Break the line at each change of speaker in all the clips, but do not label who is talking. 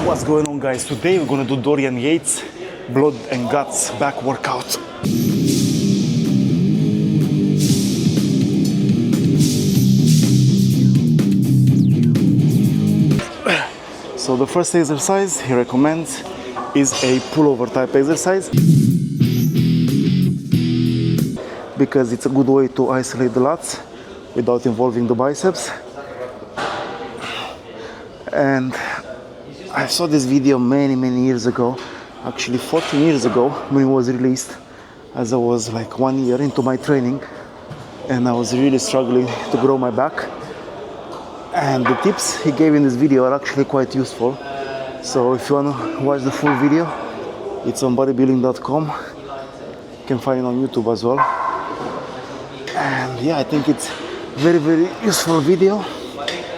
What's going on, guys? Today we're gonna do Dorian Yates blood and guts back workout. So the first exercise he recommends is a pullover type exercise because it's a good way to isolate the lats without involving the biceps. And I saw this video many years ago, actually 14 years ago, when it was released, as I was like 1 year into my training and I was really struggling to grow my back. And the tips he gave in this video are actually quite useful. So if you want to watch the full video, it's on bodybuilding.com. You can find it on YouTube as well. And yeah, I think it's very useful video.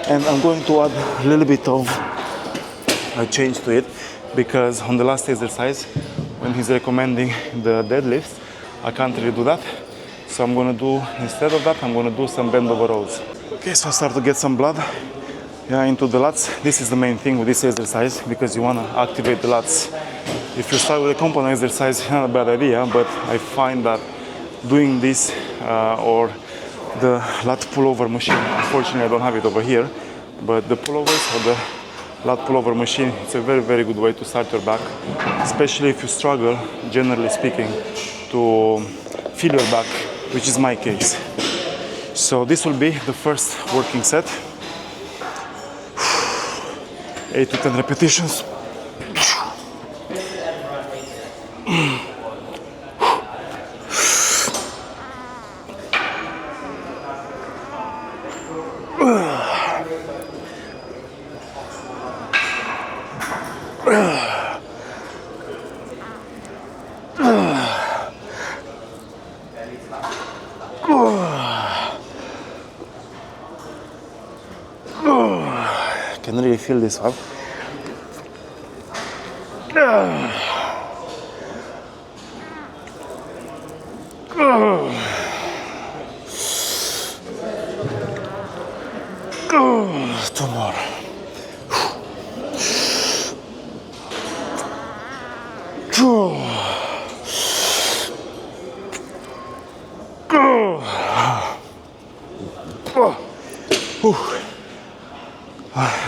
And I'm going to add a little bit of a change to it, because on the last exercise, when he's recommending the deadlifts, I can't really do that. So I'm gonna do, instead of that, I'm gonna do some bend over rows. Okay, so I start to get some blood into the lats. This is the main thing with this exercise, because you wanna activate the lats. If you start with a compound exercise, it's not a bad idea, but I find that doing this or the lat pullover machine, unfortunately I don't have it over here, but the pullovers or the lat pullover machine, it's a very good way to start your back, especially if you struggle, generally speaking, to feel your back, which is my case. So this will be the first working set, 8 to 10 repetitions. I can really feel this one. Two more.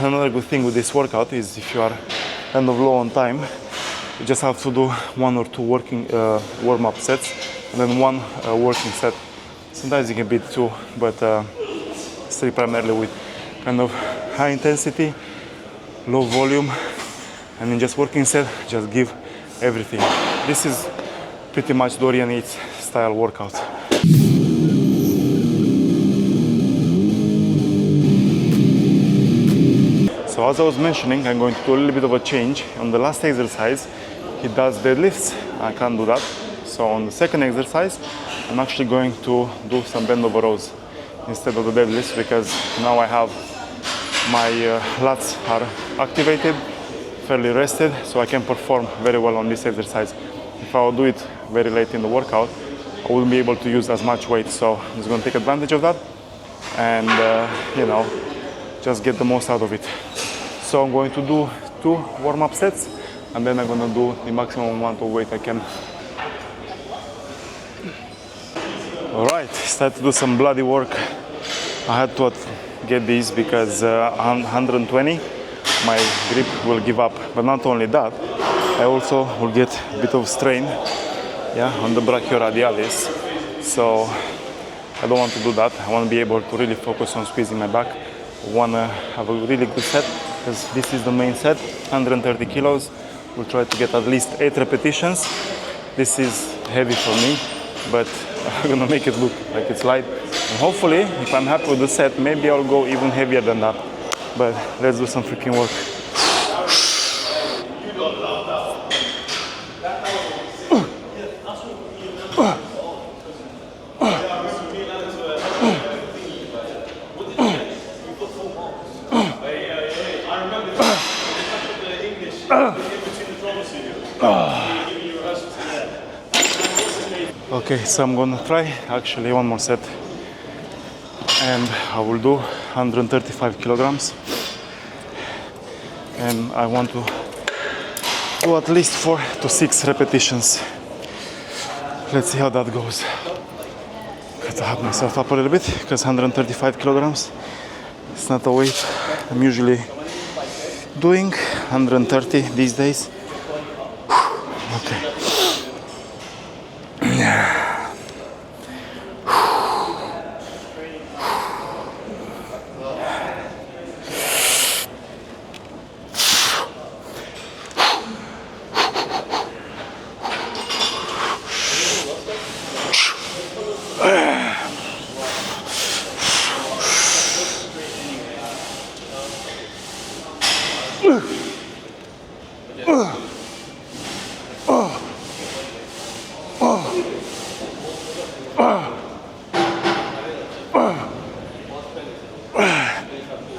Another good thing with this workout is if you are kind of low on time, you just have to do 1 or 2 working warm-up sets and then 1 working set. Sometimes you can beat 2, but still primarily with kind of high intensity, low volume, and in just working set, just give everything. This is pretty much Dorian Yates style workout. So as I was mentioning, I'm going to do a little bit of a change. On the last exercise, he does deadlifts. I can't do that. So on the second exercise, I'm actually going to do some bend over rows instead of the deadlifts, because now I have my lats are activated, fairly rested, so I can perform very well on this exercise. If I would do it very late in the workout, I wouldn't be able to use as much weight. So I'm just going to take advantage of that and you know, just get the most out of it. So I'm going to do 2 warm-up sets, and then I'm going to do the maximum amount of weight I can. All right, start to do some bloody work. I had to get these because 120, my grip will give up. But not only that, I also will get a bit of strain, on the brachioradialis. So I don't want to do that. I want to be able to really focus on squeezing my back. I want to have a really good set, because this is the main set, 130 kilos. We'll try to get at least 8 repetitions. This is heavy for me, but I'm gonna make it look like it's light. And hopefully, if I'm happy with the set, maybe I'll go even heavier than that. But let's do some freaking work. Okay, so I'm gonna try actually 1 more set, and I will do 135 kilograms, and I want to do at least 4 to 6 repetitions. Let's see how that goes. Got to hype myself up a little bit because 135 kilograms. It's not a weight I'm usually doing. 130 these days. Okay.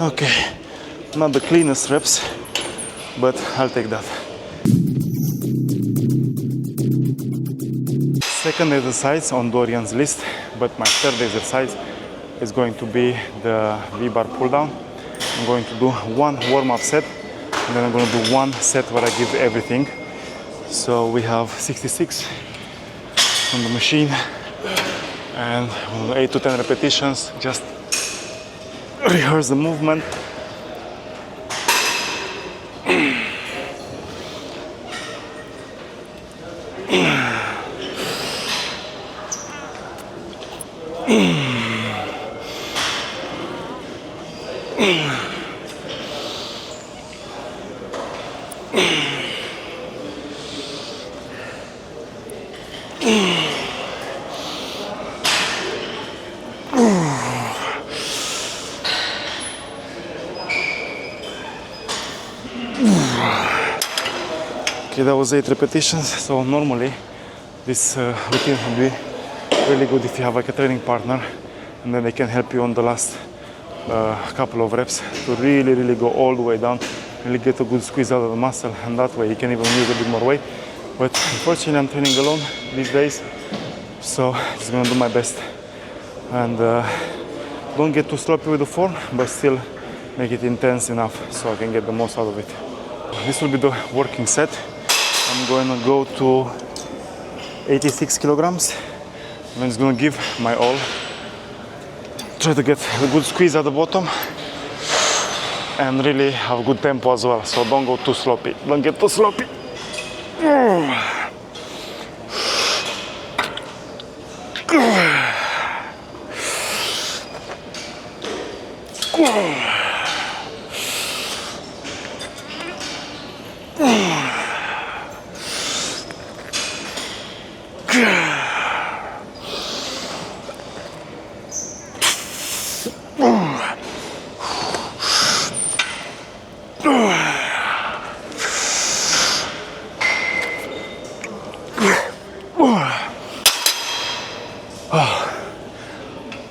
Okay, not the cleanest reps, but I'll take that. Second exercise on Dorian's list, but my third exercise is going to be the V-bar pull down. I'm going to do one warm-up set, and then I'm going to do one set where I give everything. So we have 66 on the machine, and 8 to 10 repetitions, just rehearse the movement. Okay, that was 8 repetitions. So normally this routine would be really good if you have like a training partner, and then they can help you on the last couple of reps to really go all the way down, really get a good squeeze out of the muscle, and that way you can even use a bit more weight. But unfortunately I'm training alone these days, so I'm just gonna do my best and don't get too sloppy with the form, but still make it intense enough so I can get the most out of it. This will be the working set. I'm going to go to 86 kilograms. I'm just going to give my all. Try to get a good squeeze at the bottom and really have good tempo as well. So don't go too sloppy. Don't get too sloppy.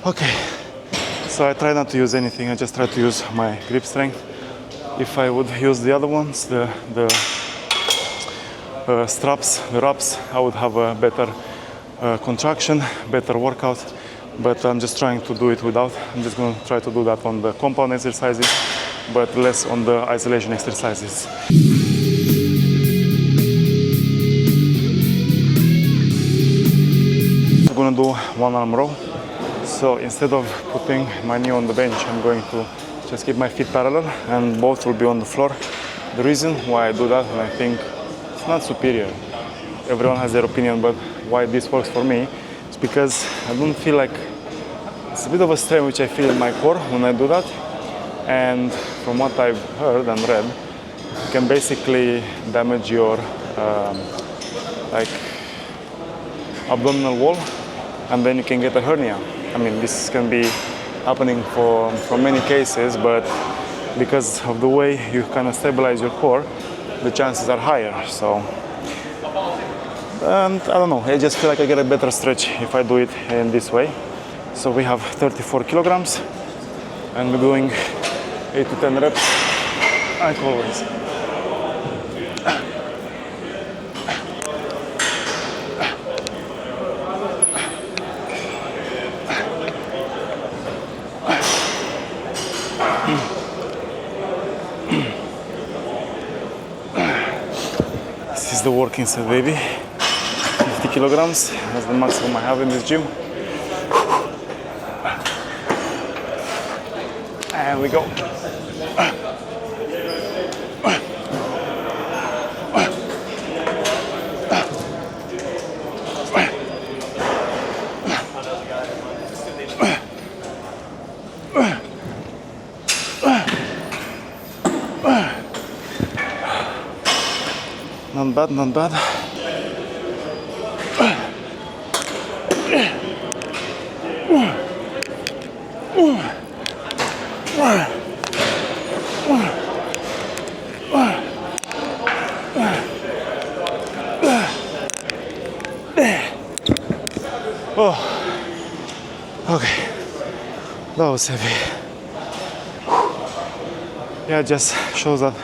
Okay, so I try not to use anything, I just try to use my grip strength. If I would use the other ones, the straps, the wraps, I would have a better contraction, better workout, but I'm just trying to do it without. I'm just going to try to do that on the compound exercises, but less on the isolation exercises. I'm going to do one arm row. So instead of putting my knee on the bench, I'm going to just keep my feet parallel and both will be on the floor. The reason why I do that, and I think it's not superior, everyone has their opinion, but why this works for me is because I don't feel like it's a bit of a strain which I feel in my core when I do that. And from what I've heard and read, it can basically damage your like abdominal wall, and then you can get a hernia. I mean, this can be happening for many cases, but because of the way you kind of stabilize your core, the chances are higher. So, and I don't know, I just feel like I get a better stretch if I do it in this way. So we have 34 kilograms, and we're doing 8 to 10 reps, like always. is the working set, baby. 50 kilograms, that's the maximum I have in this gym. And we go. Not bad, not bad. Oh, okay, that was heavy. Yeah, it just shows that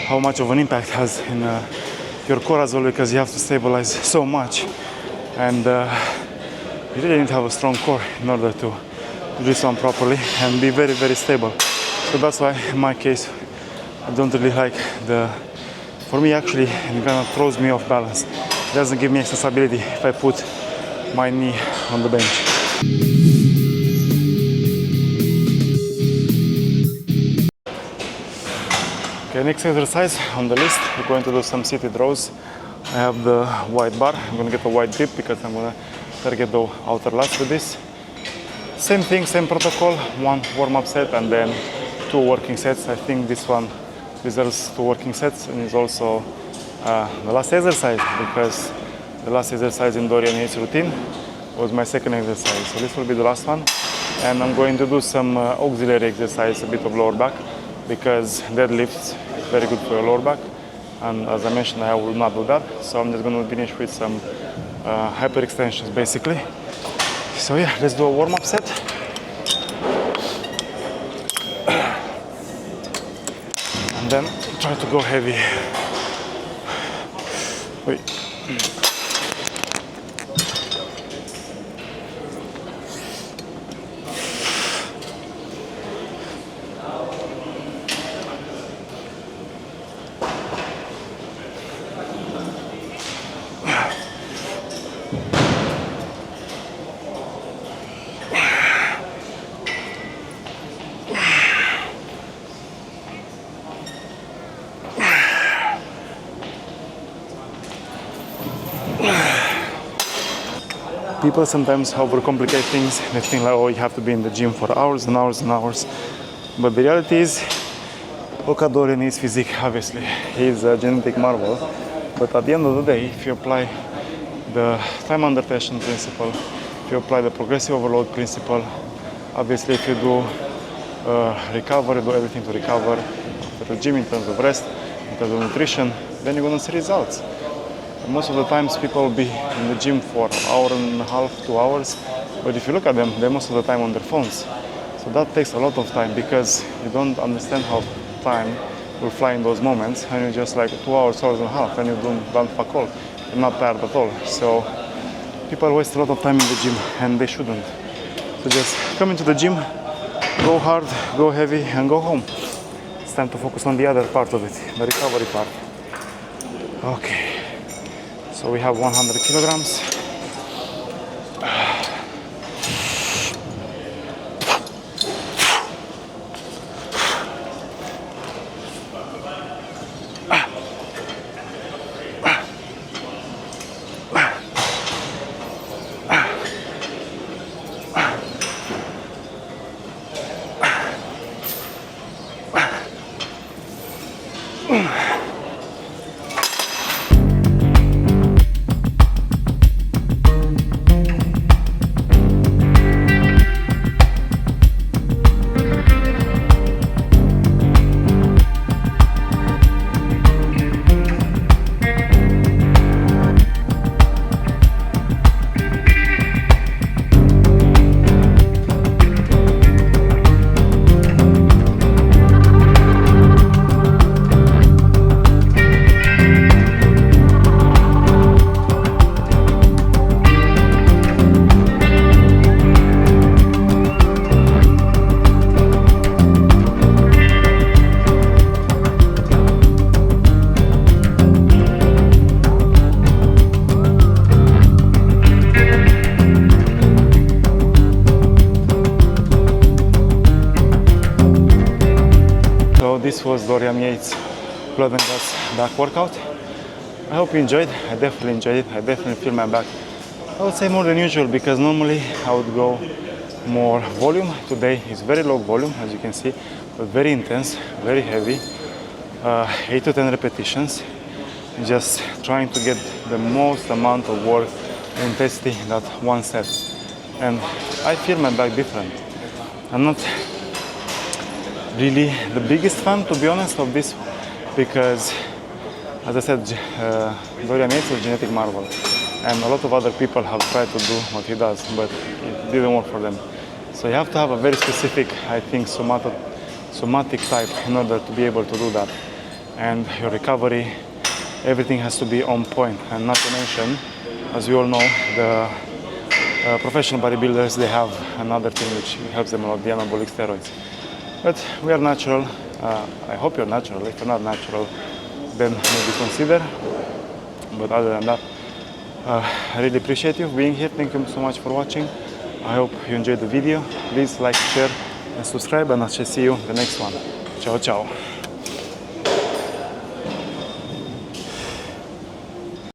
how much of an impact it has in your core as well, because you have to stabilize so much, and you really need to have a strong core in order to do this one properly and be very, very stable. So that's why in my case I don't really like for me actually it kind of throws me off balance. It doesn't give me extra stability if I put my knee on the bench. Okay, next exercise on the list, we're going to do some seated rows. I have the wide bar. I'm going to get a wide grip because I'm going to target the outer lats with this. Same thing, same protocol, one warm-up set and then 2 working sets. I think this one deserves 2 working sets and is also the last exercise, because the last exercise in Dorian Yates routine was my second exercise. So this will be the last one. And I'm going to do some auxiliary exercise, a bit of lower back, because deadlifts is very good for your lower back. And as I mentioned, I will not do that. So I'm just going to finish with some hyper extensions basically. So yeah, let's do a warm-up set. And then try to go heavy. Wait. People sometimes overcomplicate things. They think like, oh, you have to be in the gym for hours and hours and hours. But the reality is, look at Dorian Yates' physique, obviously. He's a genetic marvel. But at the end of the day, if you apply the time under tension principle, if you apply the progressive overload principle, obviously if you do recover, do everything to recover after the gym in terms of rest, in terms of nutrition, then you're going to see results. Most of the times people will be in the gym for an hour and a half, 2 hours, but if you look at them, they're most of the time on their phones. So that takes a lot of time because you don't understand how time will fly in those moments, and you're just like 2 hours, 2 hours and a half, and you don't fuck all. You're not tired at all. So people waste a lot of time in the gym, and they shouldn't. So just come into the gym, go hard, go heavy, and go home. It's time to focus on the other part of it, the recovery part. Okay. So we have 100 kilograms. this was Dorian Yates' Blood and Guts back workout. I hope you enjoyed. I definitely enjoyed it. I definitely feel my back, I would say, more than usual, because normally I would go more volume. Today is very low volume, as you can see, but very intense, very heavy. 8 to 10 repetitions, just trying to get the most amount of work and intensity in that one set. And I feel my back different. I'm not really the biggest fan, to be honest, of this, because, as I said, Dorian Yates is a genetic marvel, and a lot of other people have tried to do what he does, but it didn't work for them. So you have to have a very specific, I think, somatic type in order to be able to do that. And your recovery, everything has to be on point. And not to mention, as we all know, the professional bodybuilders, they have another thing which helps them a lot, the anabolic steroids. But we are natural. I hope you're natural. If you're not natural, then maybe consider. But other than that, I really appreciate you being here. Thank you so much for watching. I hope you enjoyed the video. Please like, share, and subscribe, and I shall see you in the next one. Ciao, ciao.